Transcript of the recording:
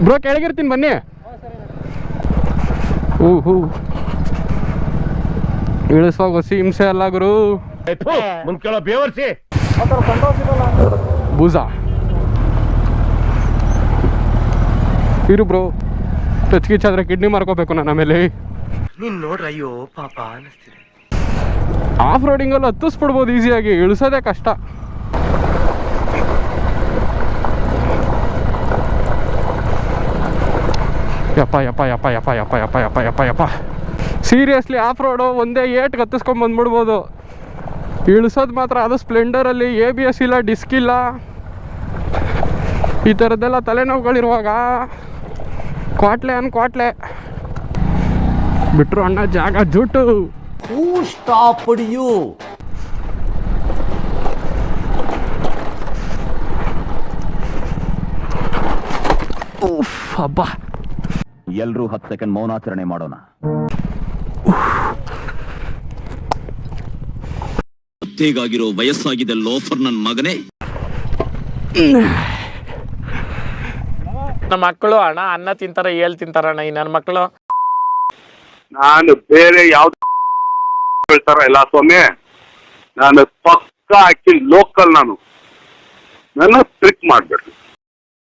Bro ಕೆಳಗಿರ್ತೀನಿ ಬನ್ನಿ. ಹೂ ಇಳಿಸುವಾಗ ಹೊಸಿ ಹಿಂಸೆ ಅಲ್ಲ ಗುರು. ಬೂಸ ಇರು ಬ್ರೋ, ಟಚ್ ಕಿಚ್ಚಾದ್ರೆ ಕಿಡ್ನಿ ಮಾರ್ಕೋಬೇಕು ನಾನು ಆಮೇಲೆ. ನೀನ್ ನೋಡ್ರ ಅಯ್ಯೋ ಪಾಪ ಅನಿಸ್ತಿದೆ. ಆಫ್ ರೋಡಿಂಗಲ್ಲಿ ಹತ್ತಿಸ್ಬಿಡ್ಬೋದು ಈಸಿಯಾಗಿ, ಇಳಿಸೋದೇ ಕಷ್ಟ. ಯಪ್ಪ ಯಪ್ಪ ಯಪ್ಪ ಯಪ್ಪ ಯಪ್ಪ ಯಪ್ಪ ಯಪ್ಪ ಯಪ್ಪ ಯಪ್ಪ ಸೀರಿಯಸ್ಲಿ ಆಫ್ ರೋಡು ಒಂದೇ ಏಟ್ಗೆ ಹತ್ತಿಸ್ಕೊಂಡು ಬಂದ್ಬಿಡ್ಬೋದು. ಇಳಿಸೋದು ಮಾತ್ರ ಅದು ಸ್ಪ್ಲೆಂಡರಲ್ಲಿ ABS ಇಲ್ಲ, ಡಿಸ್ಕ್ ಇಲ್ಲ, ಈ ಥರದ್ದೆಲ್ಲ ತಲೆನೋವುಗಳಿರುವಾಗ ಕ್ವಾಟ್ಲೆ ಕ್ವಾಟ್ಲೆ ಬಿಟ್ರು ಅಣ್ಣ ಜಾಗ ಜುಟ್ಟು. ಹಬ್ಬ ಎಲ್ರೂ 10 ಸೆಕೆಂಡ್ ಮೌನಾಚರಣೆ ಮಾಡೋಣ. ಗೊತ್ತೇಗಾಗಿರೋ ವಯಸ್ಸಾಗಿದೆ ಲೋಫರ್ ನನ್ನ ಮಗನೇ. ನನ್ನ ಮಕ್ಕಳು ಅಣ್ಣ ಅನ್ನ ತಿಂತಾರ ಏಳ್ ತಿಂತಾರಣ್ಣ. ಈ ನನ್ನ ಮಕ್ಕಳು ನಾನು ಬೇರೆ ಯಾವ್ದು ಹೇಳ್ತಾರ ಇಲ್ಲ ಸ್ವಾಮಿ, ನಾನು ಪಕ್ಕ ಆಕ್ಚುಲಿ ಲೋಕಲ್, ನಾನು ನನ್ನ ಟ್ರಿಕ್ ಮಾಡ್ಬೇಡ್ರಿ.